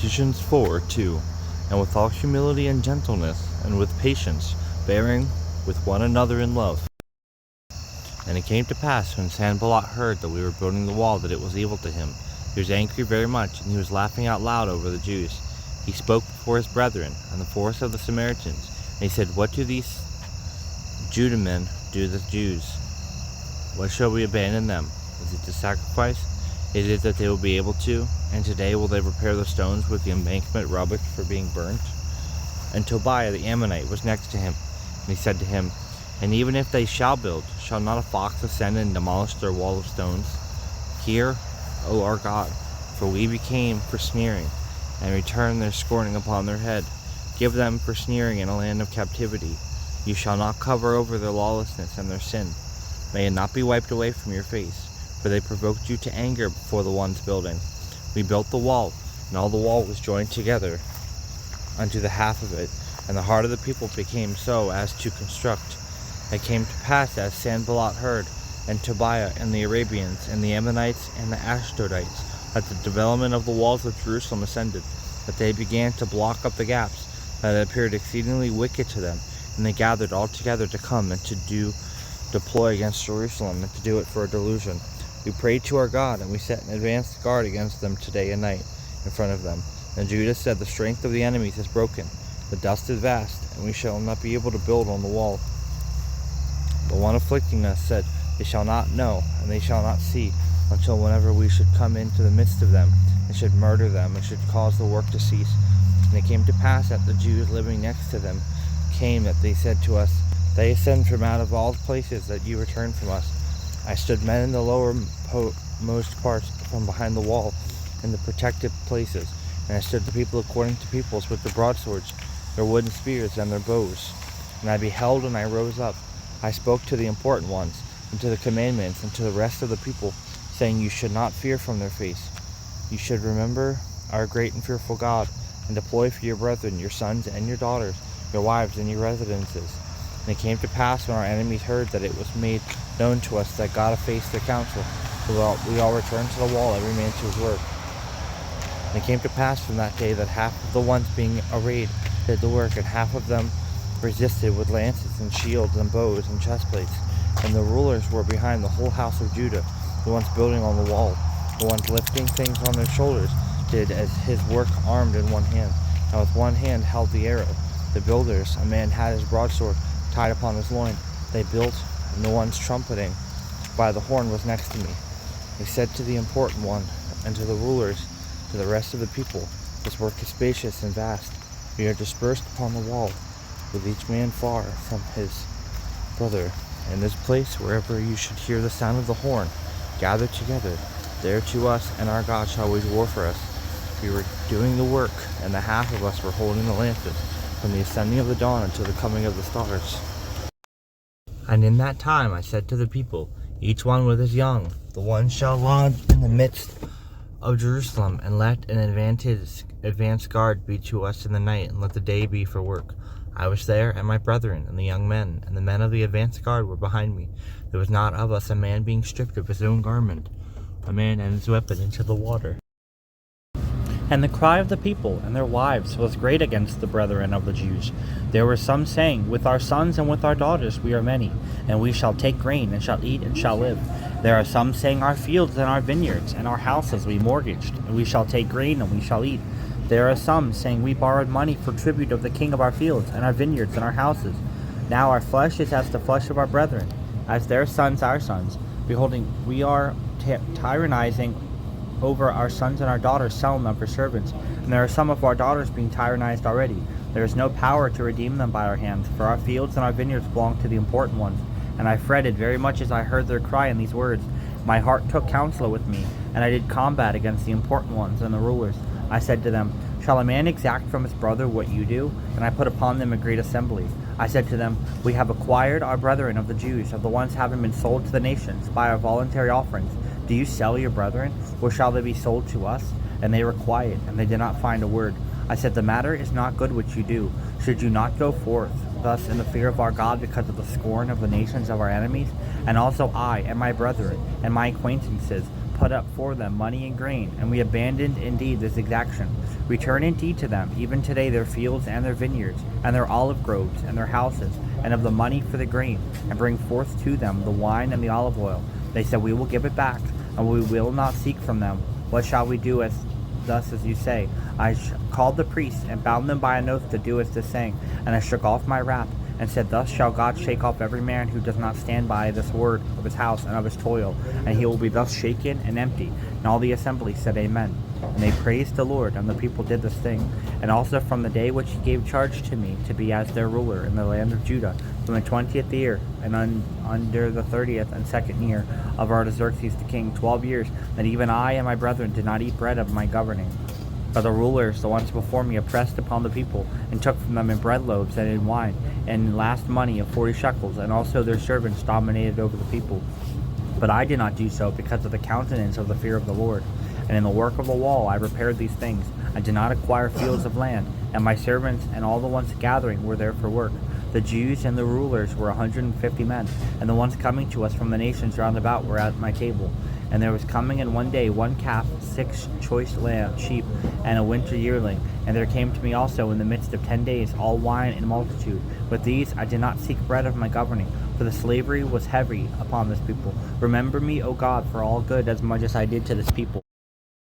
Ephesians 4:2. And with all humility and gentleness, and with patience, bearing with one another in love. And it came to pass, when Sanballat heard that we were building the wall, that it was evil to him. He was angry very much, and he was laughing out loud over the Jews. He spoke before his brethren, and the force of the Samaritans, and he said, What do these Judah men do to the Jews? What shall we abandon them? Is it to sacrifice? Is it that they will be able to? And today will they repair the stones with the embankment rubbish for being burnt? And Tobiah the Ammonite was next to him, and he said to him, And even if they shall build, shall not a fox ascend and demolish their wall of stones? Hear, O our God, for we became for sneering, and return their scorning upon their head. Give them for sneering in a land of captivity. You shall not cover over their lawlessness and their sin. May it not be wiped away from your face, for they provoked you to anger before the ones building. We built the wall, and all the wall was joined together unto the half of it, and the heart of the people became so as to construct. It came to pass, as Sanballat heard, and Tobiah, and the Arabians, and the Ammonites, and the Ashdodites, that the development of the walls of Jerusalem ascended, that they began to block up the gaps, that it appeared exceedingly wicked to them, and they gathered all together to come and to deploy against Jerusalem, and to do it for a delusion. We prayed to our God, and we set an advanced guard against them today and night in front of them. And Judah said, The strength of the enemies is broken, the dust is vast, and we shall not be able to build on the wall. The one afflicting us said, They shall not know, and they shall not see, until whenever we should come into the midst of them, and should murder them, and should cause the work to cease. And it came to pass that the Jews living next to them came, that they said to us, They ascend from out of all places that you return from us. I stood men in the lowermost parts from behind the wall, in the protected places, and I stood the people according to peoples with their broadswords, their wooden spears, and their bows. And I beheld, and I rose up. I spoke to the important ones, and to the commandments, and to the rest of the people, saying, You should not fear from their face. You should remember our great and fearful God, and deploy for your brethren, your sons and your daughters, your wives and your residences. And it came to pass, when our enemies heard that it was made known to us that God effaced their counsel, we all returned to the wall, every man to his work. And it came to pass from that day that half of the ones being arrayed did the work, and half of them resisted with lances and shields and bows and chestplates. And the rulers were behind the whole house of Judah, the ones building on the wall, the ones lifting things on their shoulders, did as his work armed in one hand, and with one hand held the arrow. The builders, a man had his broadsword tied upon his loin. They built, and the ones trumpeting by the horn was next to me. He said to the important one, and to the rulers, to the rest of the people, This work is spacious and vast. We are dispersed upon the wall, with each man far from his brother. In this place, wherever you should hear the sound of the horn, gather together. There to us and our God shall wage war for us. We were doing the work, and the half of us were holding the lances, from the ascending of the dawn until the coming of the stars. And in that time I said to the people, Each one with his young, the one shall lodge in the midst of Jerusalem, and let an advance guard be to us in the night, and let the day be for work. I was there, and my brethren, and the young men, and the men of the advance guard were behind me. There was not of us a man being stripped of his own garment, a man and his weapon into the water. And the cry of the people and their wives was great against the brethren of the Jews. There were some saying, With our sons and with our daughters we are many, and we shall take grain, and shall eat, and shall live. There are some saying, Our fields and our vineyards and our houses we mortgaged, and we shall take grain, and we shall eat. There are some saying, We borrowed money for tribute of the king of our fields, and our vineyards, and our houses. Now our flesh is as the flesh of our brethren, as their sons our sons. Beholding, we are tyrannizing over our sons and our daughters, selling them for servants. And there are some of our daughters being tyrannized already. There is no power to redeem them by our hands, for our fields and our vineyards belong to the important ones. And I fretted very much as I heard their cry in these words. My heart took counsel with me, and I did combat against the important ones and the rulers. I said to them, Shall a man exact from his brother what you do? And I put upon them a great assembly. I said to them, We have acquired our brethren of the Jews, of the ones having been sold to the nations, by our voluntary offerings. Do you sell your brethren, or shall they be sold to us? And they were quiet, and they did not find a word. I said, The matter is not good which you do. Should you not go forth thus in the fear of our God because of the scorn of the nations of our enemies? And also I and my brethren and my acquaintances put put up for them money and grain, and we abandoned indeed this exaction. Return indeed to them, even today, their fields and their vineyards, and their olive groves, and their houses, and of the money for the grain, and bring forth to them the wine and the olive oil. They said, We will give it back, and we will not seek from them. What shall we do thus as you say? I called the priests, and bound them by an oath to do as this saying, and I shook off my wrath, and said, Thus shall God shake off every man who does not stand by this word of his house and of his toil, and he will be thus shaken and empty. And all the assembly said, Amen. And they praised the Lord, and the people did this thing. And also from the day which he gave charge to me to be as their ruler in the land of Judah, from the 20th year, and under the 30th and second year of Artaxerxes the king, 12 years, that even I and my brethren did not eat bread of my governing. But the rulers, the ones before me, oppressed upon the people, and took from them in bread loaves and in wine, and in last money of 40 shekels, and also their servants dominated over the people. But I did not do so because of the countenance of the fear of the Lord. And in the work of the wall I repaired these things. I did not acquire fields of land, and my servants and all the ones gathering were there for work. The Jews and the rulers were 150 men, and the ones coming to us from the nations round about were at my table. And there was coming in one day 1 calf, 6 choice sheep, and a winter yearling. And there came to me also in the midst of 10 days all wine in multitude. With these I did not seek bread of my governing, for the slavery was heavy upon this people. Remember me, O God, for all good, as much as I did to this people.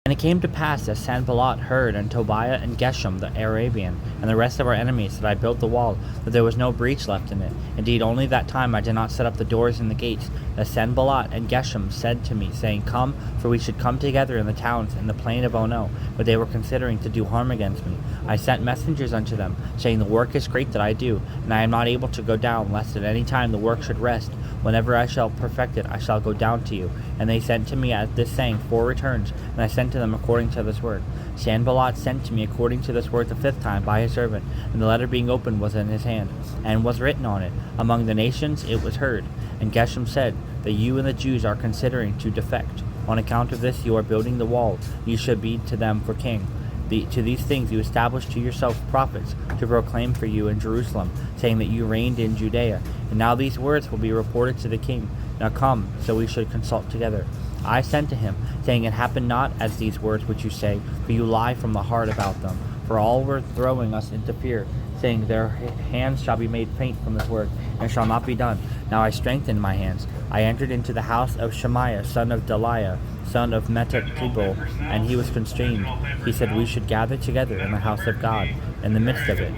And it came to pass, as Sanballat heard, and Tobiah and Geshem the Arabian, and the rest of our enemies, that I built the wall, that there was no breach left in it. Indeed, only that time I did not set up the doors and the gates. As Sanballat and Geshem said to me, saying, Come, for we should come together in the towns in the plain of Ono. But they were considering to do harm against me. I sent messengers unto them, saying, The work is great that I do, and I am not able to go down, lest at any time the work should rest. Whenever I shall perfect it, I shall go down to you. And they sent to me at this saying 4 returns, and I sent to them according to this word. Sanballat sent to me according to this word the 5th time by his servant, and the letter being opened was in his hand, and was written on it. Among the nations it was heard. And Geshem said, that you and the Jews are considering to defect. On account of this you are building the wall. You should be to them for king. To these things you established to yourself prophets, to proclaim for you in Jerusalem, saying that you reigned in Judea. And now these words will be reported to the king. Now come, so we should consult together. I sent to him, saying, It happened not as these words which you say, for you lie from the heart about them. For all were throwing us into fear, saying, Their hands shall be made faint from this work, and shall not be done. Now I strengthened my hands. I entered into the house of Shemaiah, son of Deliah, son of Metatibel, and he was constrained. He said, We should gather together in the house of God, in the midst of it.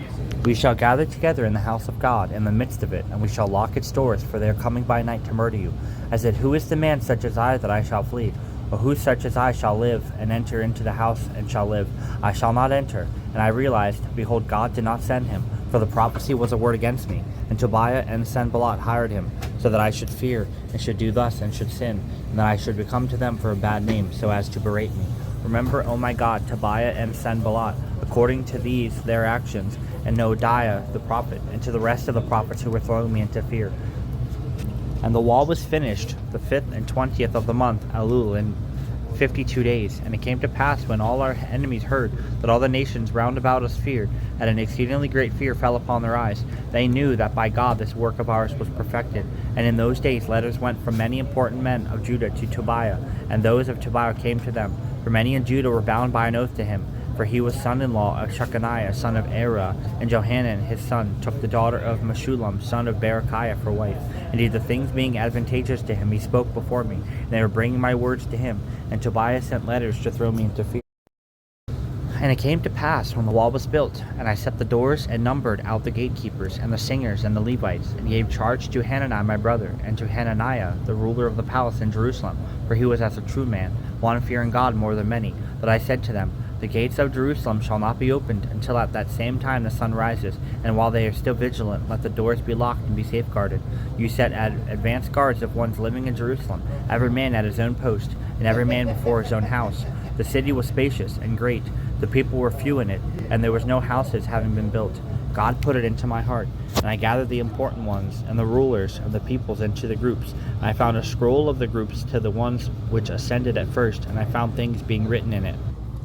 We shall gather together in the house of God, in the midst of it, and we shall lock its doors, for they are coming by night to murder you. I said, Who is the man such as I that I shall flee? Or who such as I shall live, and enter into the house, and shall live? I shall not enter. And I realized, behold, God did not send him, for the prophecy was a word against me. And Tobiah and Sanballat hired him, so that I should fear, and should do thus, and should sin, and that I should become to them for a bad name, so as to berate me. Remember, O my God, Tobiah and Sanballat, according to these their actions, and Noadiah the prophet, and to the rest of the prophets who were throwing me into fear. And the wall was finished the 5th and 20th of the month, Elul, in 52 days. And it came to pass, when all our enemies heard that all the nations round about us feared, and an exceedingly great fear fell upon their eyes, they knew that by God this work of ours was perfected. And in those days letters went from many important men of Judah to Tobiah, and those of Tobiah came to them. For many in Judah were bound by an oath to him, for he was son-in-law of Shechaniah, son of Erah, and Johanan his son took the daughter of Meshullam, son of Berechiah, for wife. Indeed, the things being advantageous to him, he spoke before me, and they were bringing my words to him. And Tobiah sent letters to throw me into fear. And it came to pass, when the wall was built, and I set the doors, and numbered out the gatekeepers, and the singers, and the Levites, and gave charge to Hanani my brother, and to Hananiah, the ruler of the palace in Jerusalem, for he was as a true man, one fearing God more than many, that I said to them, The gates of Jerusalem shall not be opened until at that same time the sun rises, and while they are still vigilant, let the doors be locked and be safeguarded. You set advanced guards of ones living in Jerusalem, every man at his own post, and every man before his own house. The city was spacious and great, the people were few in it, and there was no houses having been built. God put it into my heart, and I gathered the important ones, and the rulers of the peoples into the groups. And I found a scroll of the groups to the ones which ascended at first, and I found things being written in it.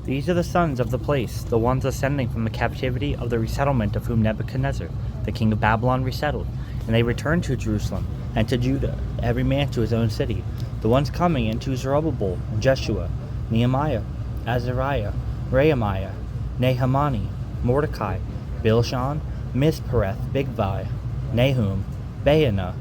These are the sons of the place, the ones ascending from the captivity of the resettlement of whom Nebuchadnezzar, the king of Babylon, resettled. And they returned to Jerusalem and to Judah, every man to his own city. the ones coming into Zerubbabel and Jeshua, Nehemiah, Azariah, Rehemiah, Nehemani, Mordecai, Bilshan, Mispereth, Bigvai, Nahum, Baanah,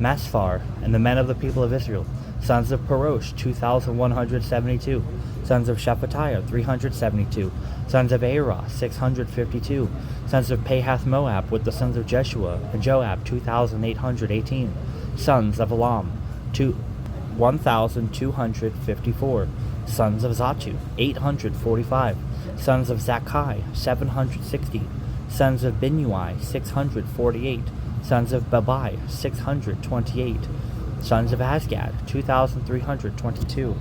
Masphar, and the men of the people of Israel, sons of Parosh, 2,172, sons of Shephatiah, 372, sons of Arah, 652, sons of Pahath Moab, with the sons of Jeshua and Joab, 2,818, sons of Elam, 1,254, sons of Zatu, 845, sons of Zakkai, 760, sons of Binui, 648, sons of Babai, 628, sons of Asgad, 2,322,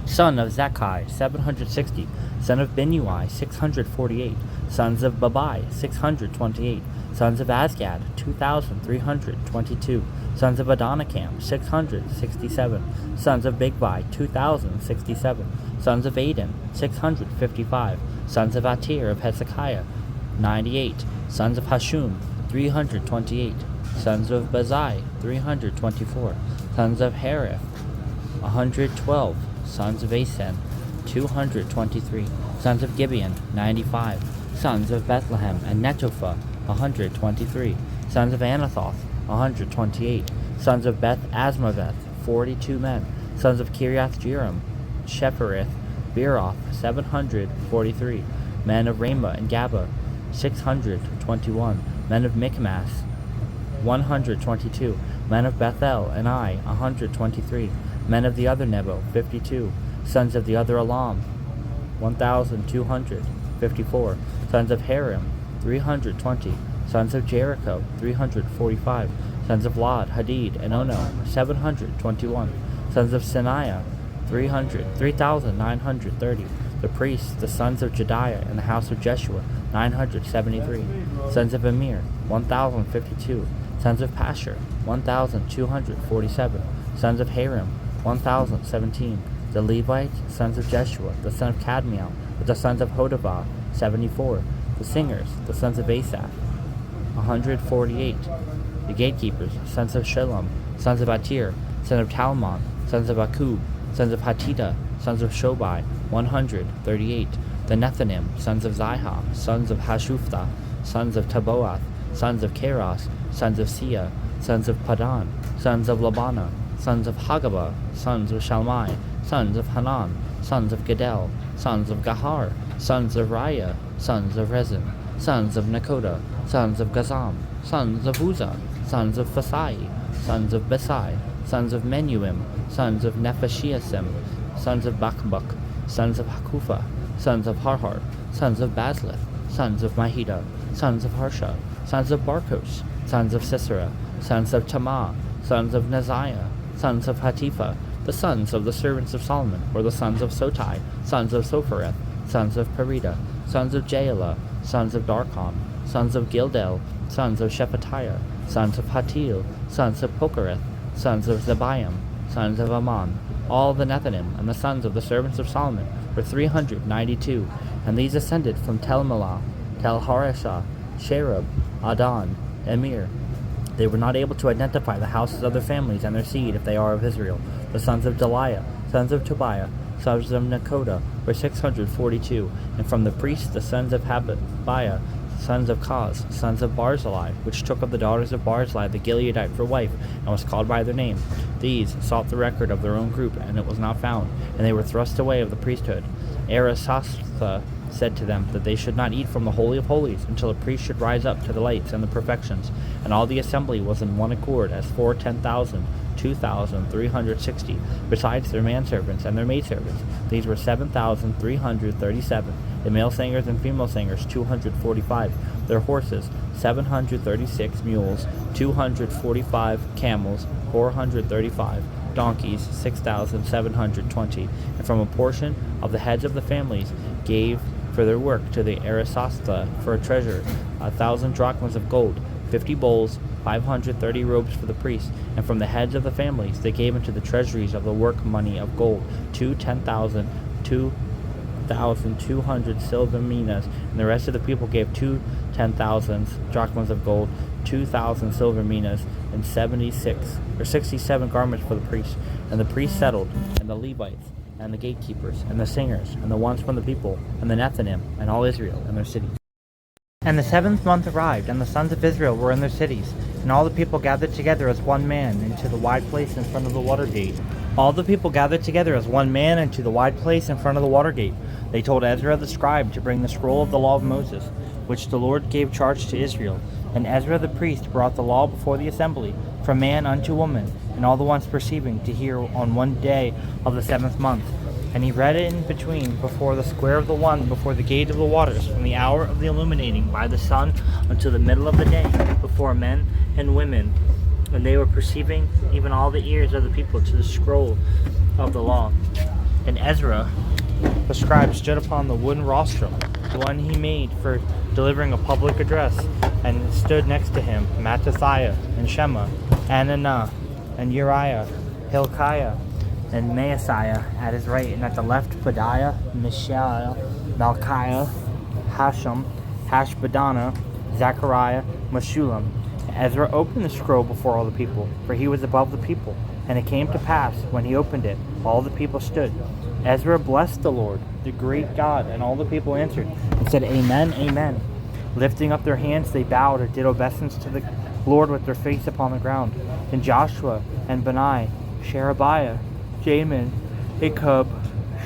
son of Zakkai, 760, son of Binui, 648, sons of Babai, 628, sons of Asgad, 2,322, sons of Adonikam, 667, sons of Bigvai, 2,067, sons of Aden, 655, sons of Atir of Hezekiah, 98, sons of Hashum, 328, sons of Bazai, 324, sons of Harith, 112, sons of Asen, 223, sons of Gibeon, 95, sons of Bethlehem and Netophah, 123, sons of Anathoth, 128, sons of Beth Asmaveth, 42 men, sons of Kiriath Jearim, Shephereth, Beeroth, 743, men of Ramah and Gaba, 621, men of Michmas, 122, men of Bethel and Ai, 123, men of the other Nebo, 52, sons of the other Elam, 1,254, sons of Harim, 320, sons of Jericho, 345, sons of Lod, Hadid, and Ono, 721, sons of Saniah, 3,930, the priests, the sons of Jediah, in the house of Jeshua, 973, sons of Amir, 1,052, sons of Pashur, 1,247, sons of Harim, 1,017, the Levites, sons of Jeshua, the son of Kadmiel, with the sons of Hodavah, 74, the singers, the sons of Asaph, 148, the gatekeepers, sons of Shalom, sons of Atir, son of Talmon, sons of Akub, sons of Hatita, sons of Shobai, 138, the Nethanim, sons of Zihah, sons of Hashuphtha, sons of Taboath, sons of Keros, sons of Sia, sons of Padan, sons of Labana, sons of Hagabah, sons of Shalmai, sons of Hanan, sons of Gedel, sons of Gahar, sons of Raya, sons of Rezin, sons of Nakoda, sons of Gazam, sons of Uzzah, sons of Phasai, sons of Besai, sons of Menuim, sons of Nephashiasim, sons of Bakbuk, sons of Hakufa, sons of Harhar, sons of Bazlith, sons of Mahida, sons of Harsha, sons of Barkos, sons of Sisera, sons of Tamah, sons of Neziah, sons of Hatifa, the sons of the servants of Solomon, were the sons of Sotai, sons of Sophereth, sons of Perida, sons of Jaela, sons of Darkon, sons of Gildel, sons of Shephatiah, sons of Hatil, sons of Pokereth, sons of Zebaim, sons of Ammon, all the Nethanim, and the sons of the servants of Solomon were 392, and these ascended from Telmelah, Telharesha, Cherub, Adon, Emir. They were not able to identify the houses of their families and their seed if they are of Israel. The sons of Deliah, sons of Tobiah, sons of Nakoda, were 642, and from the priests the sons of Habiah, sons of Kaz, sons of Barzillai, which took of the daughters of Barzillai the Gileadite for wife, and was called by their name. These sought the record of their own group, and it was not found, and they were thrust away of the priesthood. Arasastha said to them that they should not eat from the Holy of Holies until a priest should rise up to the lights and the perfections, and all the assembly was in one accord, as for 10,000, 2,360, besides their manservants and their maidservants. These were 7,337, the male singers and female singers 245, their horses 736 mules, 245 camels, 435 donkeys, 6,720, and from a portion of the heads of the families gave for their work to the Arasasta for a treasure 1,000 drachmas of gold, 50 bowls, 530 robes for the priests, and from the heads of the families they gave into the treasuries of the work money of gold 10,000, 1,200 silver minas, and the rest of the people gave 10,000 drachmas of gold, 2,000 silver minas, and 67 garments for the priests. And the priests settled, and the Levites, and the gatekeepers, and the singers, and the ones from the people, and the Nethinim, and all Israel, and their cities. And the 7th month arrived, and the sons of Israel were in their cities, and all the people gathered together as one man into the wide place in front of the water gate. All the people gathered together as one man into the wide place in front of the water gate. They told Ezra the scribe to bring the scroll of the law of Moses, which the Lord gave charge to Israel. And Ezra the priest brought the law before the assembly, from man unto woman, and all the ones perceiving to hear on one day of the 7th month. And he read it in between, before the square of the one, before the gate of the waters, from the hour of the illuminating by the sun until the middle of the day, before men and women. And they were perceiving, even all the ears of the people, to the scroll of the law. And Ezra, the scribe, stood upon the wooden rostrum, the one he made for delivering a public address, and stood next to him Mattithiah, and Shema, Ananiah, and Uriah, Hilkiah, and Maaseiah at his right, and at the left Pedaiah, Mishael, Malchiah, Hashem, Hashbaddanah, Zechariah, Meshullam. Ezra opened the scroll before all the people, for he was above the people. And it came to pass, when he opened it, all the people stood. Ezra blessed the Lord, the great God, and all the people answered, and said, Amen, Amen. Lifting up their hands, they bowed and did obeisance to the Lord with their face upon the ground. And Joshua, and Benai, Sherebiah, Jamin, Ikub,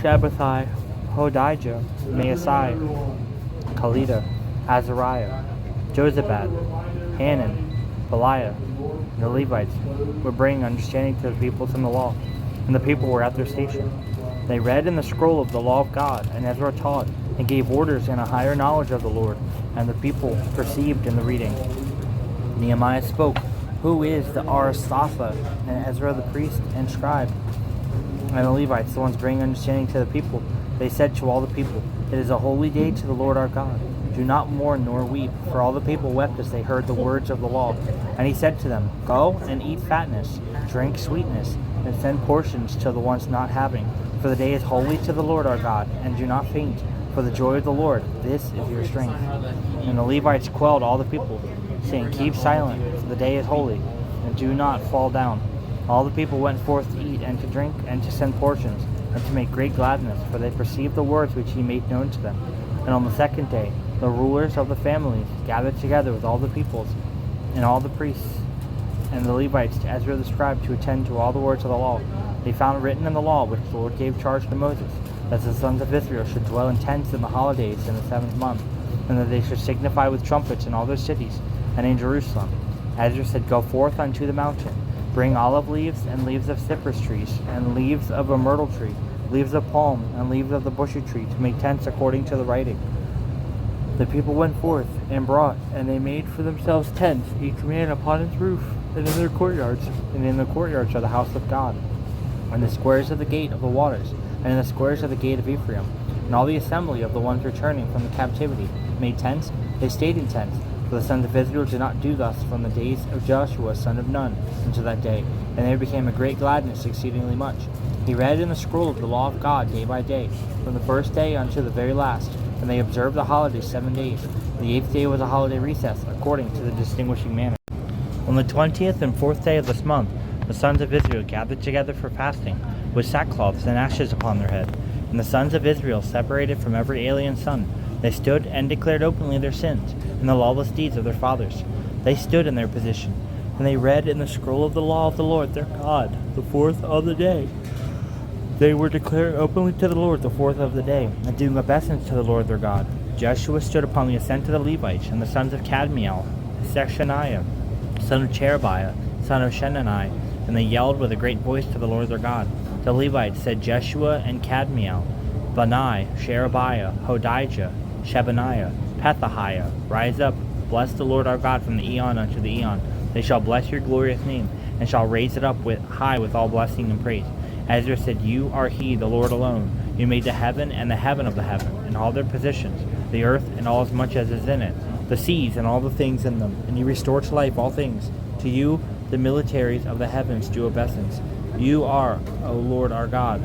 Shabbathai, Hodijah, Maasai, Kalida, Azariah, Jozabad, Hanan, Beliah, and the Levites were bringing understanding to the people from the law, and the people were at their station. They read in the scroll of the law of God, and Ezra taught, and gave orders in a higher knowledge of the Lord, and the people perceived in the reading. Nehemiah spoke, Who is the Aristophanes? And Ezra the priest and scribe, and the Levites, the ones bringing understanding to the people. They said to all the people, It is a holy day to the Lord our God. Do not mourn nor weep, for all the people wept as they heard the words of the law. And he said to them, Go and eat fatness, drink sweetness, and send portions to the ones not having. For the day is holy to the Lord our God, and do not faint, for the joy of the Lord, this is your strength. And the Levites quelled all the people, saying, Keep silent, for the day is holy, and do not fall down. All the people went forth to eat and to drink, and to send portions, and to make great gladness, for they perceived the words which he made known to them. And on the 2nd day, the rulers of the families gathered together with all the peoples, and all the priests, and the Levites to Ezra the scribe to attend to all the words of the law. They found written in the law which the Lord gave charge to Moses, that the sons of Israel should dwell in tents in the holidays in the 7th month, and that they should signify with trumpets in all their cities, and in Jerusalem. Ezra said, Go forth unto the mountain, bring olive leaves, and leaves of cypress trees, and leaves of a myrtle tree, leaves of palm, and leaves of the bushy tree, to make tents according to the writing. The people went forth and brought, and they made for themselves tents, each man upon his roof, and in their courtyards, and in the courtyards of the house of God, and the squares of the gate of the waters, and in the squares of the gate of Ephraim. And all the assembly of the ones returning from the captivity made tents. They stayed in tents, for the sons of Israel did not do thus from the days of Joshua son of Nun until that day, and there became a great gladness exceedingly much. He read in the scroll of the law of God day by day, from the first day unto the very last. And they observed the holidays 7 days. The 8th day was a holiday recess, according to the distinguishing manner. On the 20th and 4th day of this month, the sons of Israel gathered together for fasting, with sackcloths and ashes upon their head. And the sons of Israel separated from every alien son. They stood and declared openly their sins, and the lawless deeds of their fathers. They stood in their position, and they read in the scroll of the law of the Lord their God, the 4th of the day. They were declaring openly to the Lord the 4th of the day, and doing obeisance to the Lord their God. Joshua stood upon the ascent of the Levites, and the sons of Kadmiel, Shechaniah, son of Cherebiah, son of Shenani, and they yelled with a great voice to the Lord their God. The Levites said, Jeshua and Kadmiel, Benai, Sherebiah, Hodijah, Shebaniah, Pethahiah, rise up, bless the Lord our God from the eon unto the eon. They shall bless your glorious name, and shall raise it up high with all blessing and praise. Ezra said, You are he, the Lord alone. You made the heaven and the heaven of the heaven, and all their positions, the earth and all as much as is in it, the seas and all the things in them, and you restore to life all things. To you the militaries of the heavens do obeisance. You are, O Lord our God.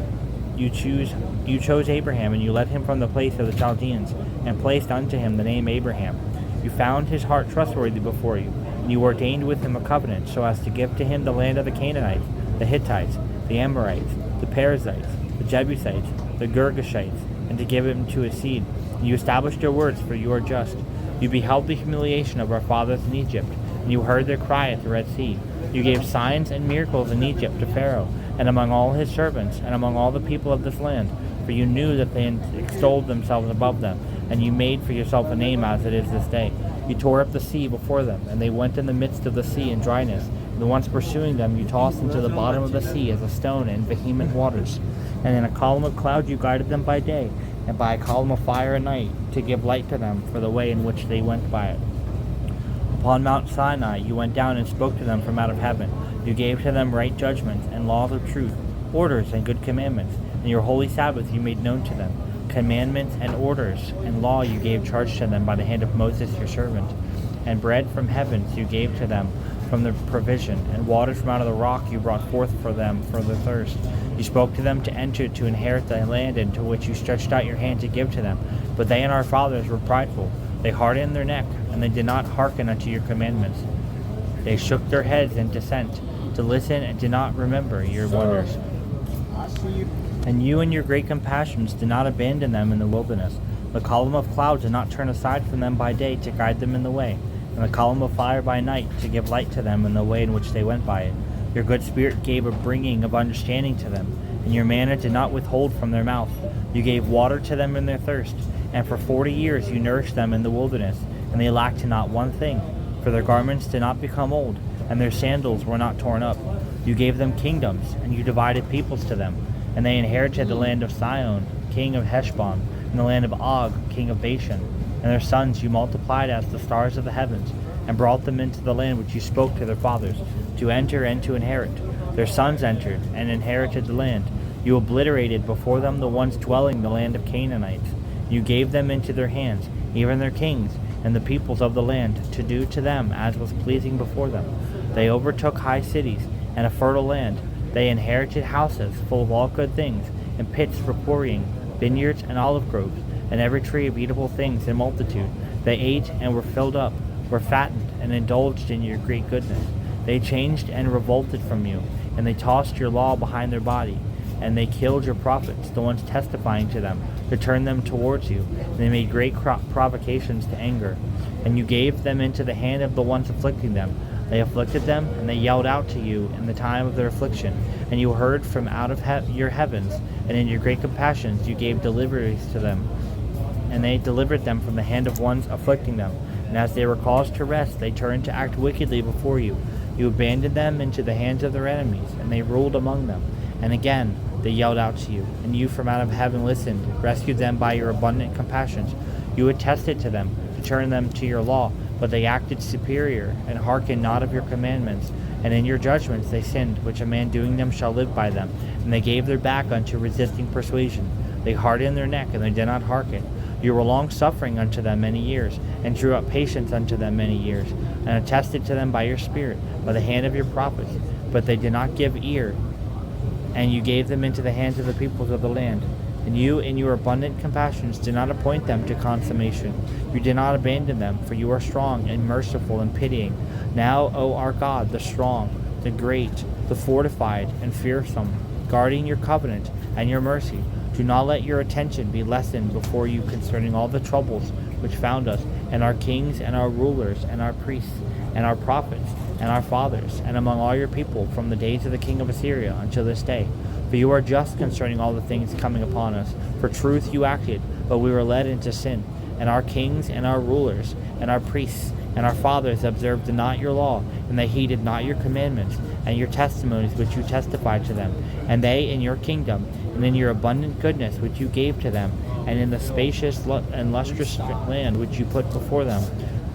you chose Abraham, and you led him from the place of the Chaldeans, and placed unto him the name Abraham. You found his heart trustworthy before you, and you ordained with him a covenant, so as to give to him the land of the Canaanites, the Hittites, the Amorites, the Perizzites, the Jebusites, the Girgashites, and to give him to his seed. And you established your words, for you are just. You beheld the humiliation of our fathers in Egypt, and you heard their cry at the Red Sea. You gave signs and miracles in Egypt to Pharaoh, and among all his servants, and among all the people of this land, for you knew that they extolled themselves above them, and you made for yourself a name as it is this day. You tore up the sea before them, and they went in the midst of the sea in dryness. And the ones pursuing them you tossed into the bottom of the sea as a stone in vehement waters. And in a column of cloud you guided them by day, and by a column of fire at night, to give light to them for the way in which they went by it. Upon Mount Sinai you went down and spoke to them from out of heaven. You gave to them right judgments and laws of truth, orders and good commandments. And your holy Sabbath you made known to them. Commandments and orders and law you gave charge to them by the hand of Moses your servant. And bread from heavens you gave to them from the provision, and water from out of the rock you brought forth for them for their thirst. You spoke to them to enter to inherit the land into which you stretched out your hand to give to them. But they and our fathers were prideful. They hardened their neck, and they did not hearken unto your commandments. They shook their heads in dissent, to listen and did not remember your wonders. And you in your great compassions did not abandon them in the wilderness. The column of cloud did not turn aside from them by day to guide them in the way, and the column of fire by night to give light to them in the way in which they went by it. Your good spirit gave a bringing of understanding to them, and your manna did not withhold from their mouth. You gave water to them in their thirst, and for 40 years you nourished them in the wilderness, and they lacked not one thing, for their garments did not become old, and their sandals were not torn up. You gave them kingdoms, and you divided peoples to them, and they inherited the land of Sihon, king of Heshbon, and the land of Og, king of Bashan. And their sons you multiplied as the stars of the heavens, and brought them into the land which you spoke to their fathers, to enter and to inherit. Their sons entered and inherited the land. You obliterated before them the ones dwelling in the land of Canaanites. You gave them into their hands, even their kings, and the peoples of the land, to do to them as was pleasing before them. They overtook high cities and a fertile land. They inherited houses full of all good things, and pits for quarrying, vineyards and olive groves, and every tree of eatable things in multitude. They ate and were filled up, were fattened and indulged in your great goodness. They changed and revolted from you, and they tossed your law behind their body. And they killed your prophets, the ones testifying to them, to turn them towards you. And they made great provocations to anger. And you gave them into the hand of the ones afflicting them. They afflicted them, and they yelled out to you in the time of their affliction. And you heard from out of your heavens, and in your great compassions you gave deliverance to them. And they delivered them from the hand of ones afflicting them. And as they were caused to rest, they turned to act wickedly before you. You abandoned them into the hands of their enemies, and they ruled among them. And again they yelled out to you, and you from out of heaven listened, rescued them by your abundant compassions. You attested to them, to turn them to your law, but they acted superior, and hearkened not of your commandments. And in your judgments they sinned, which a man doing them shall live by them. And they gave their back unto resisting persuasion. They hardened their neck, and they did not hearken. You were long-suffering unto them many years, and drew up patience unto them many years, and attested to them by your Spirit, by the hand of your prophets. But they did not give ear, and you gave them into the hands of the peoples of the land. And you, in your abundant compassions, did not appoint them to consummation. You did not abandon them, for you are strong and merciful and pitying. Now, O our God, the strong, the great, the fortified, and fearsome, guarding your covenant and your mercy, do not let your attention be lessened before you concerning all the troubles which found us, and our kings and our rulers and our priests and our prophets and our fathers, and among all your people from the days of the king of Assyria until this day. For you are just concerning all the things coming upon us. For truth you acted, but we were led into sin. And our kings and our rulers and our priests and our fathers observed not your law, and they heeded not your commandments and your testimonies which you testified to them. And they in your kingdom, and in your abundant goodness which you gave to them, and in the spacious and lustrous land which you put before them,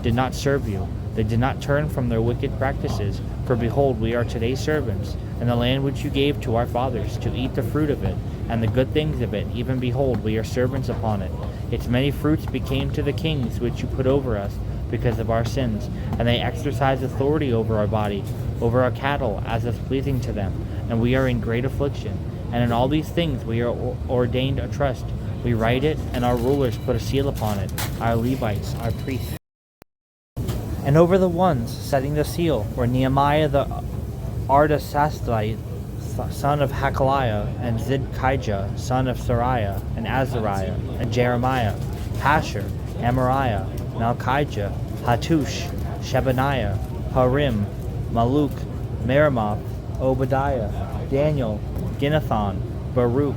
did not serve you. They did not turn from their wicked practices. For behold, we are today servants, and the land which you gave to our fathers, to eat the fruit of it, and the good things of it, even behold, we are servants upon it. Its many fruits became to the kings which you put over us, because of our sins, and they exercise authority over our body, over our cattle, as is pleasing to them. And we are in great affliction. And in all these things we are ordained a trust. We write it, and our rulers put a seal upon it, our Levites, our priests. And over the ones setting the seal were Nehemiah the Ardasastrite, son of Hakaliah, and Zidkijah, son of Sariah, and Azariah, and Jeremiah, Pashur, Amariah, Malchijah, Hattush, Shebaniah, Harim, Maluk, Meremoth, Obadiah, Daniel, Ginnathan, Baruch,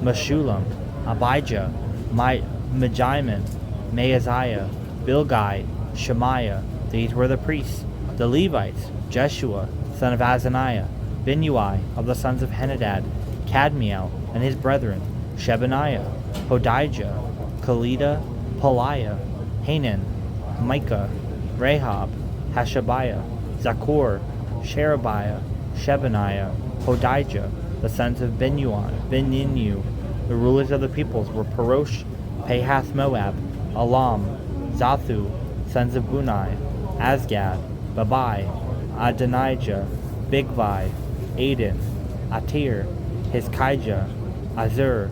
Meshullam, Abijah, Mijamin, Maaziah, Bilgai, Shemaiah. These were the priests. The Levites, Jeshua, son of Azaniah, Binnui of the sons of Henadad, Kadmiel and his brethren, Shebaniah, Hodijah, Kalida, Peliah, Hanan, Micah, Rahab, Hashabiah, Zakur, Sherebiah, Shebaniah, Hodijah, the sons of Beninu. The rulers of the peoples were Parosh, Pahath Moab, Elam, Zathu, sons of Bunai, Asgad, Babai, Adonijah, Bigvai, Aden, Atir, Hizkijah, Azur,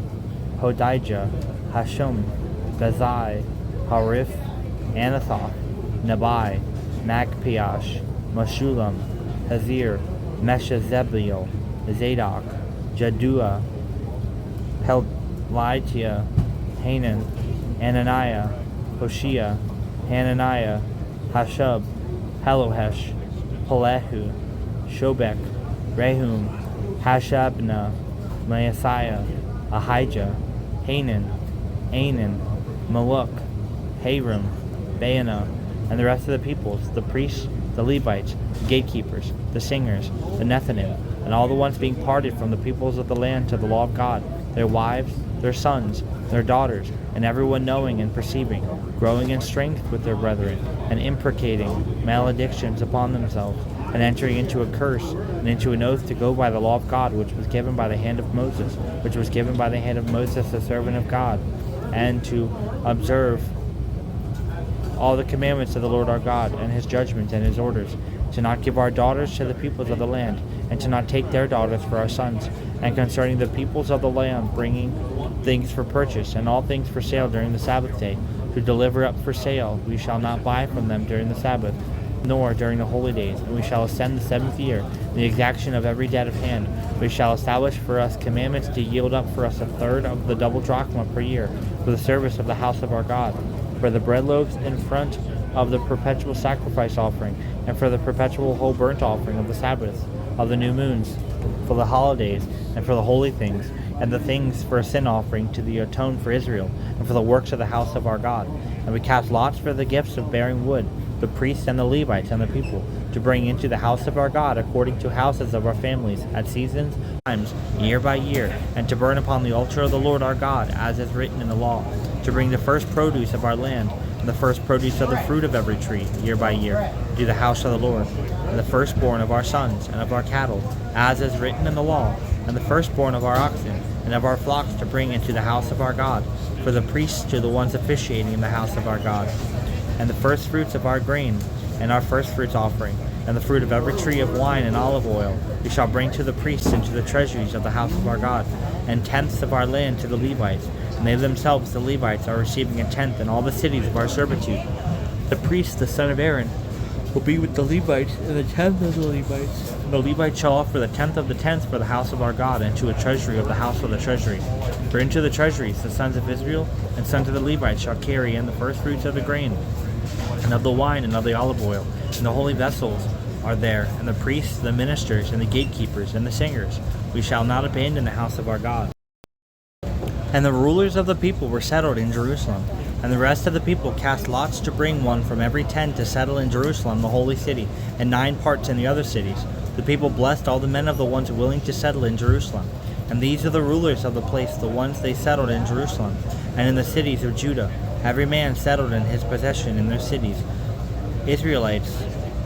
Hodijah, Hashum, Gazai, Harif, Anathoth, Nabai, Magpiash, Meshullam, Hazir, Meshazebiel, Zadok, Jadua, Pelatiah, Hanan, Ananiah, Hoshea, Hananiah, Hashub, Halohesh, Pelehu, Shobek, Rehum, Hashabnah, Maaseiah, Ahijah, Hanan, Anan, Maluk, Harim, Baanah, and the rest of the peoples, the priests, the Levites, the gatekeepers, the singers, the Nethinim, and all the ones being parted from the peoples of the land to the law of God, their wives, their sons, their daughters, and everyone knowing and perceiving, growing in strength with their brethren, and imprecating maledictions upon themselves, and entering into a curse, and into an oath to go by the law of God, which was given by the hand of Moses, the servant of God, and to observe all the commandments of the Lord our God, and his judgments and his orders, to not give our daughters to the peoples of the land, and to not take their daughters for our sons, and concerning the peoples of the land, bringing things for purchase, and all things for sale during the Sabbath day, to deliver up for sale, we shall not buy from them during the Sabbath, nor during the holy days, and we shall ascend the 7th year, in the exaction of every debt of hand. We shall establish for us commandments to yield up for us a third of the double drachma per year, for the service of the house of our God, for the bread loaves in front of the perpetual sacrifice offering, and for the perpetual whole burnt offering of the Sabbaths, of the new moons, for the holidays, and for the holy things, and the things for a sin offering to the atone for Israel, and for the works of the house of our God. And we cast lots for the gifts of bearing wood, the priests and the Levites and the people, to bring into the house of our God according to houses of our families, at seasons, times, year by year, and to burn upon the altar of the Lord our God, as is written in the law, to bring the first produce of our land, and the first produce of the fruit of every tree, year by year, to the house of the Lord, and the firstborn of our sons and of our cattle, as is written in the law, and the firstborn of our oxen and of our flocks to bring into the house of our God, for the priests to the ones officiating in the house of our God, and the first fruits of our grain, and our first fruits offering, and the fruit of every tree of wine and olive oil, we shall bring to the priests into the treasuries of the house of our God, and tenths of our land to the Levites, and they themselves, the Levites, are receiving a tenth in all the cities of our servitude. The priest, the son of Aaron, will be with the Levites, and the tenth of the Levites. And the Levites shall offer the tenth of the tenth for the house of our God, and to a treasury of the house of the treasury. For into the treasuries the sons of Israel and sons of the Levites shall carry in the first fruits of the grain, and of the wine, and of the olive oil, and the holy vessels are there, and the priests, the ministers, and the gatekeepers, and the singers. We shall not abandon the house of our God. And the rulers of the people were settled in Jerusalem, and the rest of the people cast lots to bring one from every 10 to settle in Jerusalem, the holy city, and 9 parts in the other cities. The people blessed all the men of the ones willing to settle in Jerusalem. And these are the rulers of the place, the ones they settled in Jerusalem, and in the cities of Judah, every man settled in his possession in their cities. Israelites,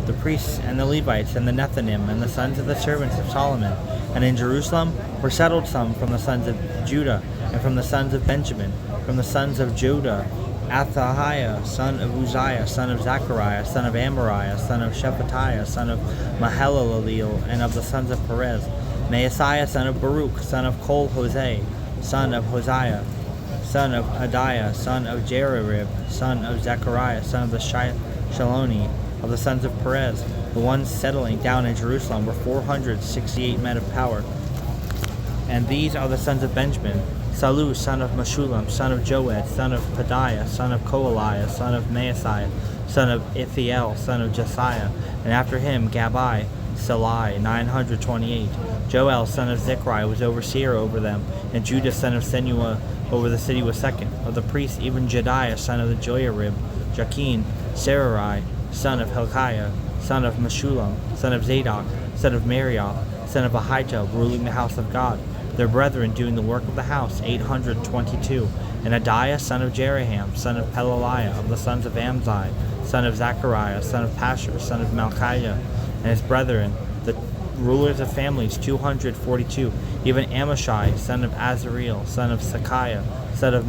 the priests and the Levites and the Nethinim and the sons of the servants of Solomon. And in Jerusalem were settled some from the sons of Judah, and from the sons of Benjamin, from the sons of Judah, Athahiah, son of Uzziah, son of Zechariah, son of Amariah, son of Shephatiah, son of Mahalaleel, and of the sons of Perez, Maaseiah, son of Baruch, son of Kol-Hoseh, son of Hosea, son of Adiah, son of Jerarib, son of Zechariah, son of the Shaloni, of the sons of Perez. The ones settling down in Jerusalem were 468 men of power. And these are the sons of Benjamin: Salu, son of Meshullam, son of Joed, son of Pedaiah, son of Koaliah, son of Maaseiah, son of Ithiel, son of Jesiah, and after him Gabai, Salai, 928. Joel, son of Zechariah, was overseer over them, and Judah, son of Senua, over the city was second. Of the priests, even Jediah, son of the Joiarib, Jachin, Sarai, son of Hilkiah, son of Meshullam, son of Zadok, son of Marioth, son of Ahitub, ruling the house of God. Their brethren doing the work of the house, 822. And Adiah, son of Jeraham, son of Pelaliah, of the sons of Amzai, son of Zechariah, son of Pashur, son of Malchiah, and his brethren, the rulers of families, 242. Even Amashai, son of Azareel, son of Sakiah, son of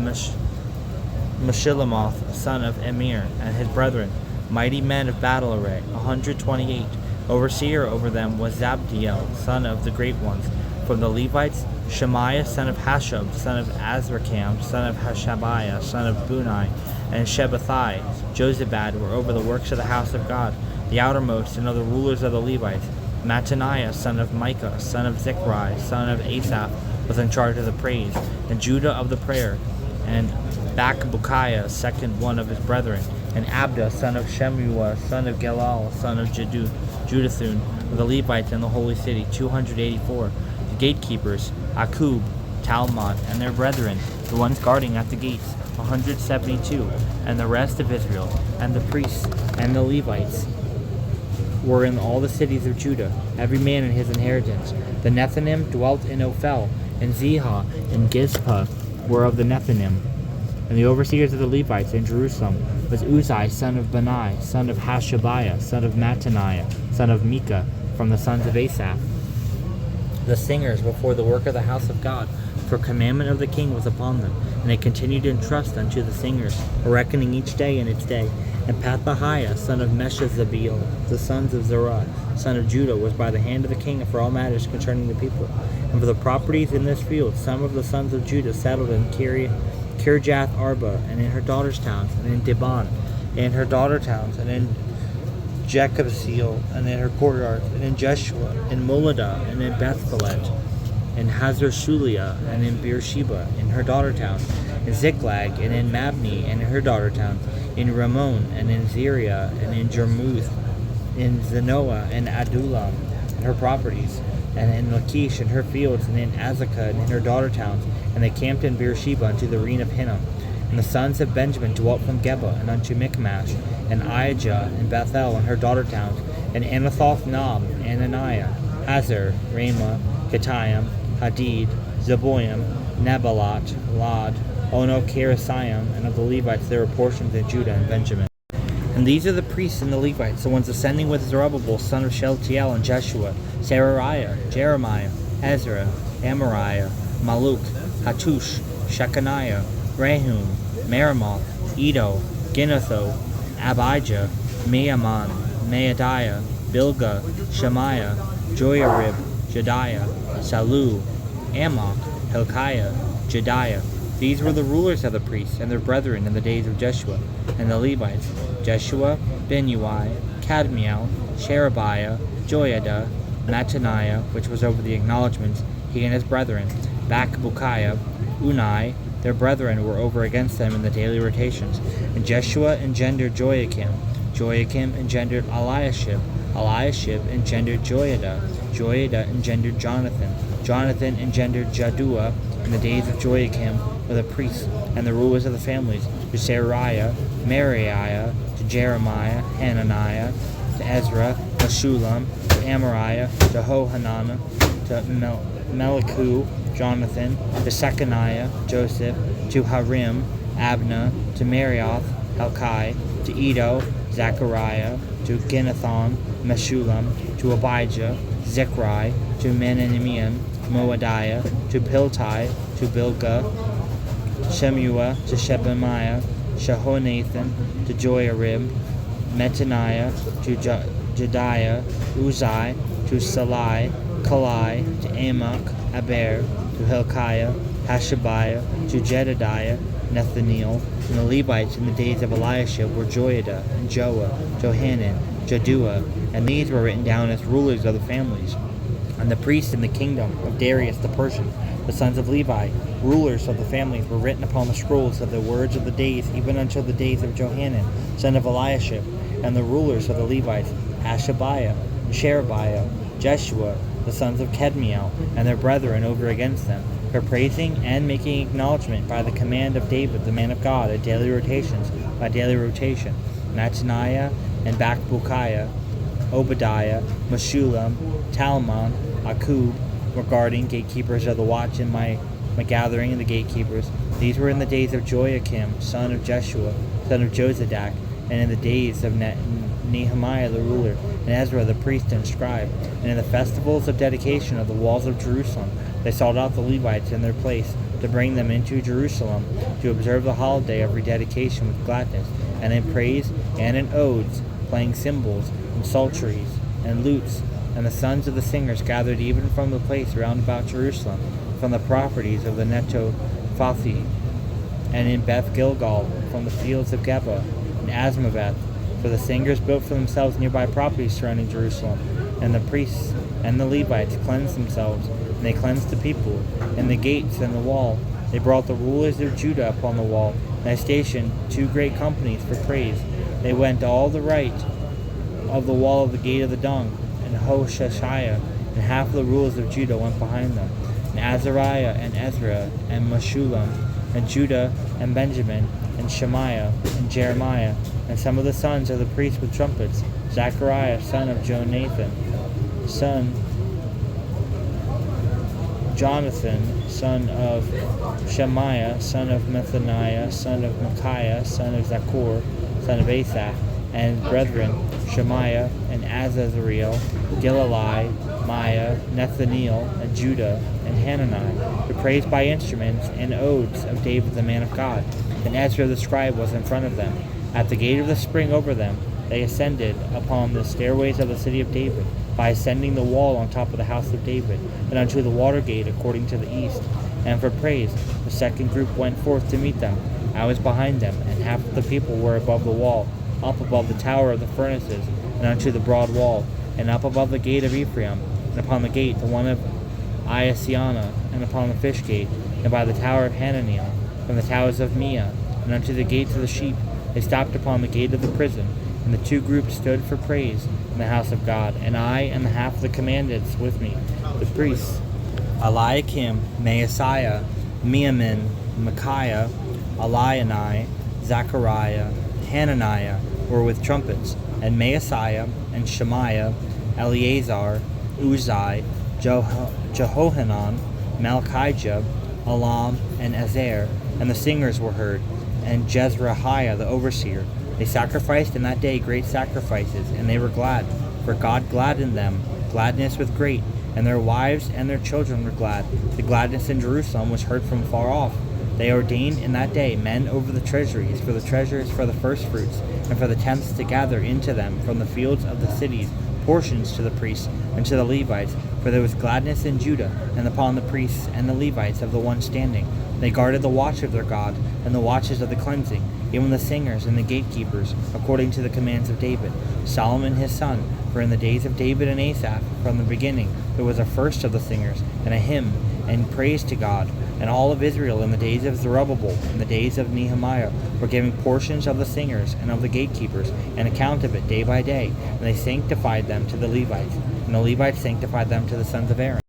Meshillamoth, son of Emir, and his brethren, mighty men of battle array, 128. Overseer over them was Zabdiel, son of the great ones. From the Levites, Shemaiah, son of Hashab, son of Azrikam, son of Hashabiah, son of Bunai, and Shabbathai, Jozabad, were over the works of the house of God, the outermost, and of the rulers of the Levites. Mattaniah, son of Micah, son of Zichri, son of Asaph, was in charge of the praise, and Judah of the prayer, and Bakbukiah, second one of his brethren, and Abda, son of Shemua, son of Gelal, son of Jeduthun, of the Levites in the holy city, 284. The gatekeepers, Akub, Talmud, and their brethren, the ones guarding at the gates, 172, and the rest of Israel, and the priests, and the Levites, were in all the cities of Judah, every man in his inheritance. The Nethinim dwelt in Ophel, and Zihah and Gizpah were of the Nethinim. And the overseers of the Levites in Jerusalem was Uzai, son of Bani, son of Hashabiah, son of Mattaniah, son of Micah, from the sons of Asaph. The singers before the work of the house of God, for commandment of the king was upon them, and they continued in trust unto the singers, reckoning each day in its day. And Pathahiah, son of Meshezabeel, the sons of Zerah, son of Judah, was by the hand of the king for all matters concerning the people. And for the properties in this field, some of the sons of Judah settled in Kirjath Arba, and in her daughters' towns, and in Dibon, and her daughter towns, and in Jekabseel, and in her courtyards, and in Jeshua, in Moladah, and in Bethpelet, in Hazar Shulia, and in Beersheba, in her daughter towns, in Ziklag, and in Mabni, and in her daughter towns, in Ramon, and in Zeria, and in Jarmuth, in Zanoah, and Adullam, and her properties, and in Lachish, and her fields, and in Azekah, and in her daughter towns. And they camped in Beersheba unto the Reen of Hinnom. And the sons of Benjamin dwelt from Geba, and unto Michmash, and Iajah, and Bethel, and her daughter towns, and Anathoth Nob, Ananiah, Hazar, Ramah, Gittayim, Hadid, Zeboim, Nebalat, Lod, Ono, Kerasiam, and of the Levites there were portions in Judah and Benjamin. And these are the priests and the Levites, the ones ascending with Zerubbabel, son of Shealtiel, and Jeshua, Seraiah, Jeremiah, Ezra, Amariah, Maluk, Hattush, Shechaniah, Rehum, Meremoth, Edo, Ginnatho, Abijah, Meaman, Maadiah, Bilgah, Shemaiah, Joiarib, Jediah, Salu, Amok, Hilkiah, Jediah. These were the rulers of the priests and their brethren in the days of Jeshua, and the Levites, Jeshua, Benui, Kadmiel, Sherebiah, Joiada, Mattaniah, which was over the acknowledgments, he and his brethren, Bakbukiah, Unai, their brethren were over against them in the daily rotations. And Jeshua engendered Joachim, Joachim engendered Eliashib, Eliashib engendered Joiada, Joiada engendered Jonathan, Jonathan engendered Jaddua. In the days of Joachim were the priests and the rulers of the families, to Seraiah, Meraiah, to Jeremiah, Hananiah, to Ezra, Meshullam, to Amariah, to Hohanan, to Melichu, Jonathan, to Shechaniah, Joseph, to Harim, Abna, to Marioth, Helkai, to Edo, Zechariah, to Ginnathon, Meshullam, to Abijah, Zichri, to Menaniman, Moadiah, to Piltai, to Bilgah, Shemua, to Shebaniah, Shehonathan, to Joiarib, Mattaniah, to Jediah, Uzai, to Salai, Kalai, to Amok, Aber, to Hilkiah, Hashabiah, to Jedediah, Nethaneel, and the Levites in the days of Eliashib were Joiada, and Joah, Johanan, Jaddua, and these were written down as rulers of the families. And the priests in the kingdom of Darius the Persian, the sons of Levi, rulers of the families, were written upon the scrolls of the words of the days, even until the days of Johanan, son of Eliashib, and the rulers of the Levites, Hashabiah, and Sherebiah, Jeshua, the sons of Kedmiel, and their brethren over against them, for praising and making acknowledgement by the command of David, the man of God, at daily rotations, by daily rotation, Mattaniah and Bakbukiah, Obadiah, Meshullam, Talmon, Akub, regarding gatekeepers of the watch in my gathering, and the gatekeepers. These were in the days of Joachim, son of Jeshua, son of Jozadak, and in the days of Nehemiah the ruler, and Ezra the priest and scribe. And in the festivals of dedication of the walls of Jerusalem, they sought out the Levites in their place, to bring them into Jerusalem, to observe the holiday of rededication with gladness, and in praise and in odes, playing cymbals and psalteries and lutes. And the sons of the singers gathered even from the place round about Jerusalem, from the properties of the Netophathi, and in Beth Gilgal, from the fields of Geba and Asmaveth. For the singers built for themselves nearby properties surrounding Jerusalem, and the priests and the Levites cleansed themselves, and they cleansed the people, and the gates and the wall. They brought the rulers of Judah upon the wall, and they stationed 2 great companies for praise. They went all the right of the wall of the gate of the dung, and Hoshashiah and half of the rulers of Judah went behind them, and Azariah and Ezra and Meshullam, and Judah and Benjamin, and Shemaiah and Jeremiah, and some of the sons of the priests with trumpets, Zechariah son of Jonathan, Jonathan son of Shemaiah, son of Methaniah, son of Micaiah, son of Zachor, son of Asaph, and brethren, Shemaiah and Azazriel, Gilalai, Maiah, Nethaneel, and Judah, and Hanani, to praise by instruments and odes of David the man of God. And Ezra the scribe was in front of them. At the gate of the spring over them, they ascended upon the stairways of the city of David, by ascending the wall on top of the house of David, and unto the water gate according to the east. And for praise, the second group went forth to meet them. I was behind them, and half of the people were above the wall, up above the tower of the furnaces, and unto the broad wall, and up above the gate of Ephraim, and upon the gate the one of Iasiana, and upon the fish gate, and by the tower of Hananiel, from the towers of Mia, and unto the gates of the sheep. They stopped upon the gate of the prison, and the 2 groups stood for praise in the house of God, and I and the half of the commandants with me, the priests, Eliakim, Maaseiah, Miamin, Micaiah, Eliani, Zechariah, Hananiah, were with trumpets, and Maaseiah and Shemaiah, Eleazar, Uzai, Jehohanan, Malchijah, Elam, and Ezer, and the singers were heard, and Jezrahiah the overseer. They sacrificed in that day great sacrifices, and they were glad, for God gladdened them, gladness with great, and their wives and their children were glad. The gladness in Jerusalem was heard from far off. They ordained in that day men over the treasuries, for the treasures for the firstfruits, and for the tenths to gather into them from the fields of the cities portions to the priests and to the Levites, for there was gladness in Judah, and upon the priests and the Levites of the one standing. They guarded the watch of their God, and the watches of the cleansing, even the singers and the gatekeepers, according to the commands of David, Solomon his son. For in the days of David and Asaph, from the beginning, there was a first of the singers, and a hymn, and praise to God. And all of Israel in the days of Zerubbabel, in the days of Nehemiah, were giving portions of the singers and of the gatekeepers, an account of it day by day, and they sanctified them to the Levites, and the Levites sanctified them to the sons of Aaron.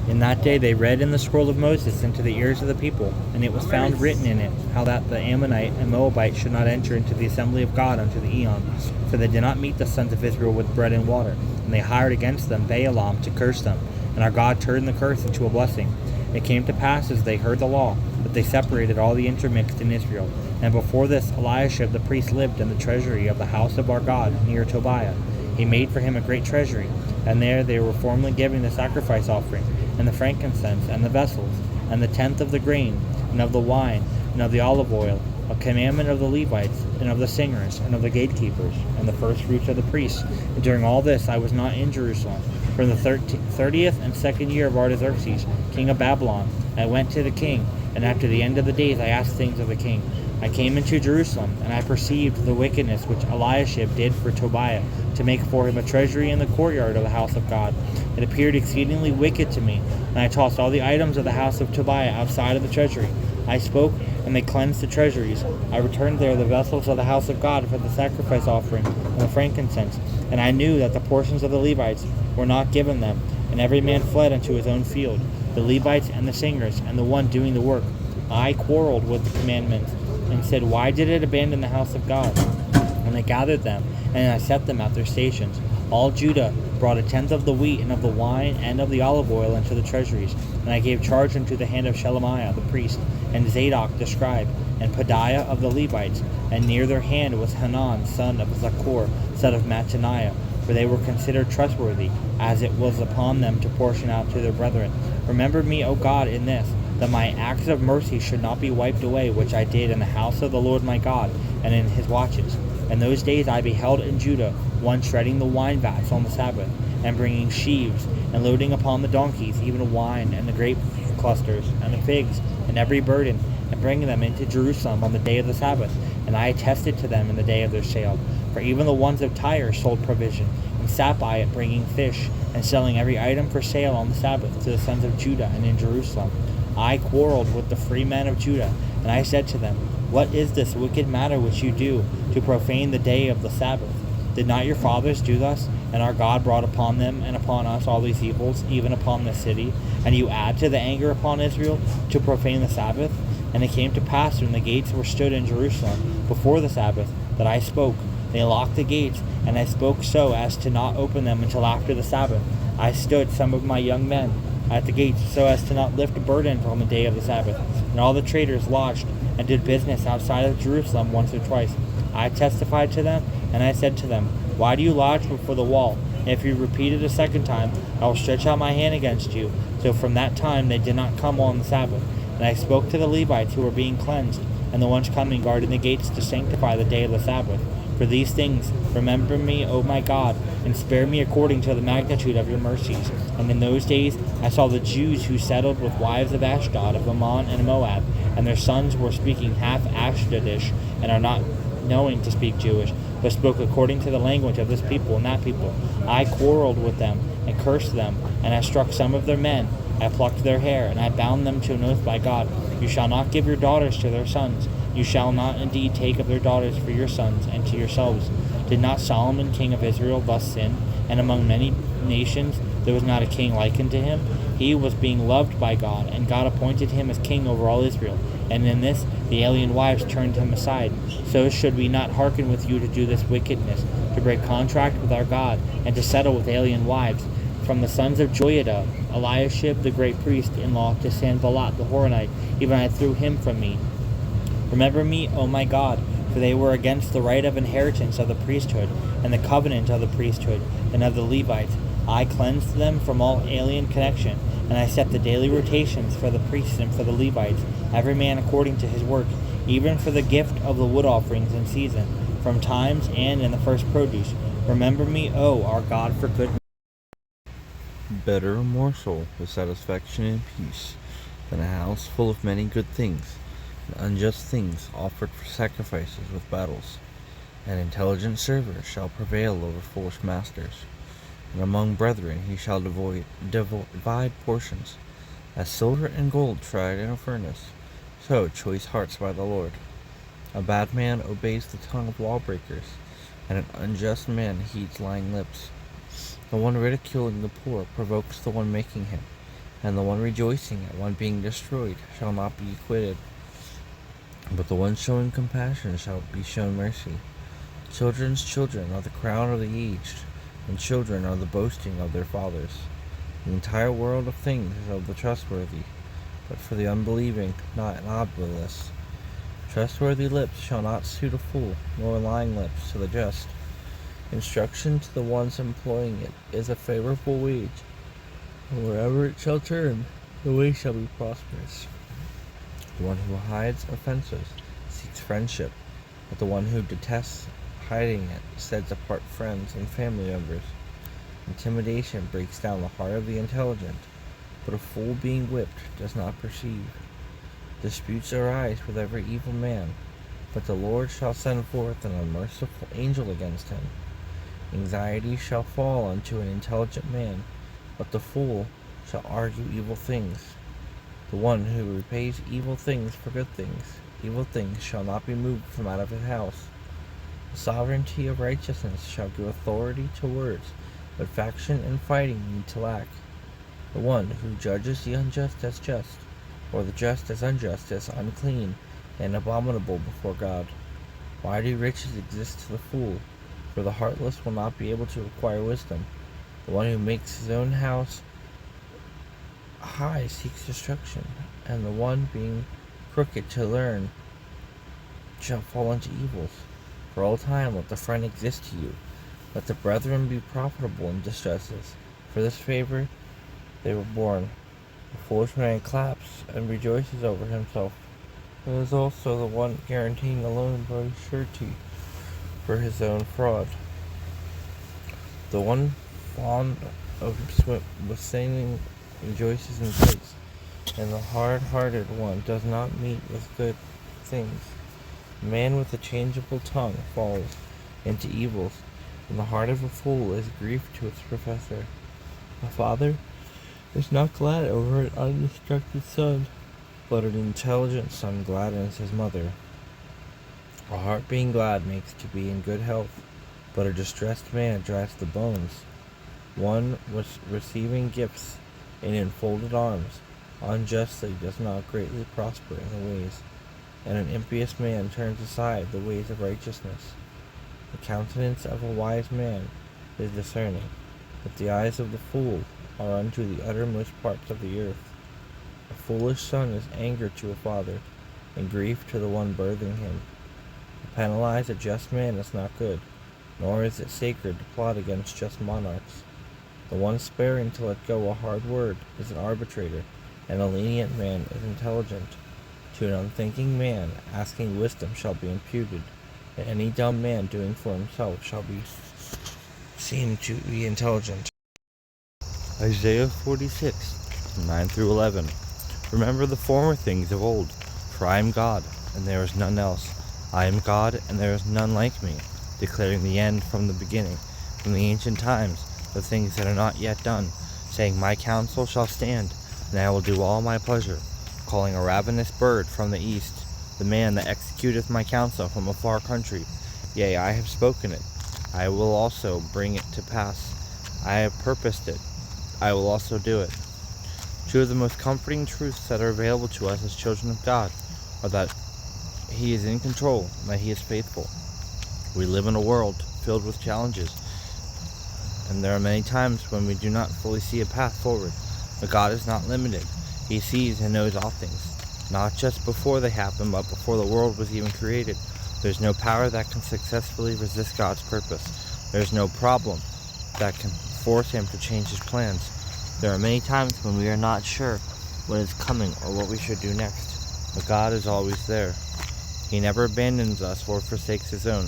In that day they read in the scroll of Moses into the ears of the people, and it was found written in it, how that the Ammonite and Moabite should not enter into the assembly of God unto the Eon, for they did not meet the sons of Israel with bread and water, and they hired against them Baalam to curse them, and our God turned the curse into a blessing. It came to pass as they heard the law, that they separated all the intermixed in Israel. And before this Eliashib the priest lived in the treasury of the house of our God, near Tobiah. He made for him a great treasury, and there they were formerly giving the sacrifice offering, and the frankincense, and the vessels, and the tenth of the grain, and of the wine, and of the olive oil, a commandment of the Levites, and of the singers, and of the gatekeepers, and the firstfruits of the priests. And during all this I was not in Jerusalem, From the 30th and second year of Artaxerxes, king of Babylon, I went to the king, and after the end of the days I asked things of the king. I came into Jerusalem, and I perceived the wickedness which Eliashib did for Tobiah, to make for him a treasury in the courtyard of the house of God. It appeared exceedingly wicked to me, and I tossed all the items of the house of Tobiah outside of the treasury. I spoke, and they cleansed the treasuries. I returned there the vessels of the house of God for the sacrifice offering and the frankincense, and I knew that the portions of the Levites were not given them, and every man fled unto his own field, the Levites and the singers, and the one doing the work. I quarreled with the commandments, and said, Why did it abandon the house of God? And I gathered them, and I set them at their stations. All Judah brought a tenth of the wheat and of the wine and of the olive oil into the treasuries. And I gave charge unto the hand of Shelemiah the priest, and Zadok the scribe, and Pedaiah of the Levites. And near their hand was Hanan son of Zaccur, son of Mattaniah, for they were considered trustworthy, as it was upon them to portion out to their brethren. Remember me, O God, in this, that my acts of mercy should not be wiped away, which I did in the house of the Lord my God, and in his watches. In those days I beheld in Judah one treading the wine vats on the Sabbath, and bringing sheaves, and loading upon the donkeys even wine, and the grape clusters, and the figs, and every burden, and bringing them into Jerusalem on the day of the Sabbath. And I attested to them in the day of their sale. For even the ones of Tyre sold provision, and sat by it bringing fish, and selling every item for sale on the Sabbath to the sons of Judah and in Jerusalem. I quarreled with the free men of Judah, and I said to them, What is this wicked matter which you do, to profane the day of the Sabbath? Did not your fathers do thus? And our God brought upon them and upon us all these evils, even upon this city. And you add to the anger upon Israel, to profane the Sabbath? And it came to pass, when the gates were stood in Jerusalem before the Sabbath, that I spoke. They locked the gates, and I spoke so as to not open them until after the Sabbath. I stood some of my young men at the gates, so as to not lift a burden on the day of the Sabbath. And all the traders lodged and did business outside of Jerusalem once or twice. I testified to them, and I said to them, Why do you lodge before the wall? And if you repeat it a second time, I will stretch out my hand against you. So from that time they did not come on the Sabbath. And I spoke to the Levites who were being cleansed, and the ones coming guarding the gates to sanctify the day of the Sabbath. For these things remember me, O my God, and spare me according to the magnitude of your mercies. And in those days I saw the Jews who settled with wives of Ashdod, of Ammon, and Moab, and their sons were speaking half Ashdodish, and are not knowing to speak Jewish, but spoke according to the language of this people and that people. I quarreled with them, and cursed them, and I struck some of their men. I plucked their hair, and I bound them to an oath by God. You shall not give your daughters to their sons. You shall not indeed take of their daughters for your sons, and to yourselves. Did not Solomon king of Israel thus sin? And among many nations there was not a king like unto him. He was being loved by God, and God appointed him as king over all Israel. And in this the alien wives turned him aside. So should we not hearken with you to do this wickedness, to break contract with our God, and to settle with alien wives? From the sons of Joiada, Eliashib the great priest-in-law, to Sanballat the Horonite, even I threw him from me. Remember me, O my God, for they were against the right of inheritance of the priesthood, and the covenant of the priesthood, and of the Levites. I cleansed them from all alien connection, and I set the daily rotations for the priests and for the Levites, every man according to his work, even for the gift of the wood offerings in season, from times and in the first produce. Remember me, O our God, for goodness. Better a morsel with satisfaction and peace than a house full of many good things, and unjust things offered for sacrifices with battles. An intelligent server shall prevail over foolish masters, and among brethren he shall divide portions. As silver and gold tried in a furnace, so choice hearts by the Lord. A bad man obeys the tongue of lawbreakers, and an unjust man heeds lying lips. The one ridiculing the poor provokes the one making him, and the one rejoicing at one being destroyed shall not be acquitted. But the one showing compassion shall be shown mercy. Children's children are the crown of the aged, and children are the boasting of their fathers. The entire world of things is of the trustworthy, but for the unbelieving, not an obelisk. Trustworthy lips shall not suit a fool, nor lying lips to the just. Instruction to the ones employing it is a favorable wage, and wherever it shall turn, the way shall be prosperous. The one who hides offenses seeks friendship, but the one who detests hiding it sets apart friends and family members. Intimidation breaks down the heart of the intelligent, but a fool being whipped does not perceive. Disputes arise with every evil man, but the Lord shall send forth an unmerciful angel against him. Anxiety shall fall unto an intelligent man, but the fool shall argue evil things. The one who repays evil things for evil things shall not be moved from out of his house. The sovereignty of righteousness shall give authority to words, but faction and fighting need to lack. The one who judges the unjust as just, or the just as unjust, is unclean and abominable before God. Why do riches exist to the fool? For the heartless will not be able to acquire wisdom. The one who makes his own house high seeks destruction, and the one being crooked to learn shall fall into evils. For all time let the friend exist to you. Let the brethren be profitable in distresses. For this favor they were born. The foolish man claps and rejoices over himself. There is also the one guaranteeing a loan by surety for his own fraud. The one fond of sailing rejoices in fights, and the hard-hearted one does not meet with good things. A man with a changeable tongue falls into evils, and the heart of a fool is grief to its professor. A father is not glad over an uninstructed son, but an intelligent son gladdens his mother. A heart being glad makes to be in good health, but a distressed man dries the bones. One was receiving gifts in enfolded arms unjustly does not greatly prosper in the ways, and an impious man turns aside the ways of righteousness. The countenance of a wise man is discerning, but the eyes of the fool are unto the uttermost parts of the earth. A foolish son is anger to a father, and grief to the one birthing him. To penalize a just man is not good, nor is it sacred to plot against just monarchs. The one sparing to let go a hard word is an arbitrator, and a lenient man is intelligent. To an unthinking man asking wisdom shall be imputed, and any dumb man doing for himself shall be seen to be intelligent. Isaiah 46, 9 through 11. Remember the former things of old, for I am God, and there is none else. I am God, and there is none like me, declaring the end from the beginning, from the ancient times, the things that are not yet done, saying, My counsel shall stand, and I will do all my pleasure, calling a ravenous bird from the east, the man that executeth my counsel from a far country. Yea, I have spoken it, I will also bring it to pass. I have purposed it, I will also do it. Two of the most comforting truths that are available to us as children of God are that He is in control and that He is faithful. We live in a world filled with challenges, and there are many times when we do not fully see a path forward. But God is not limited. He sees and knows all things, not just before they happen, but before the world was even created. There's no power that can successfully resist God's purpose. There's no problem that can force Him to change His plans. There are many times when we are not sure what is coming or what we should do next, but God is always there. He never abandons us or forsakes His own.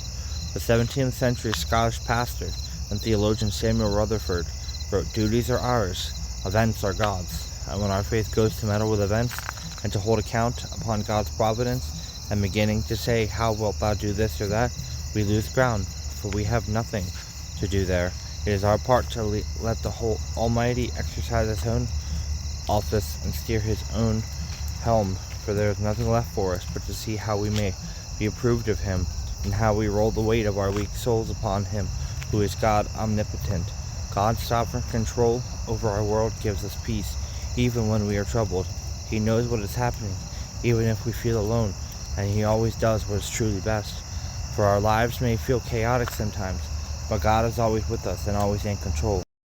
The 17th century Scottish pastor and theologian Samuel Rutherford wrote, Duties are ours, events are God's. And when our faith goes to meddle with events and to hold account upon God's providence and beginning to say, How wilt thou do this or that, we lose ground, for we have nothing to do there. It is our part to let the whole Almighty exercise His own office and steer His own helm, for there is nothing left for us but to see how we may be approved of Him, and how we roll the weight of our weak souls upon Him, who is God omnipotent. God's sovereign control over our world gives us peace, even when we are troubled. He knows what is happening, even if we feel alone, and He always does what is truly best. For our lives may feel chaotic sometimes, but God is always with us and always in control.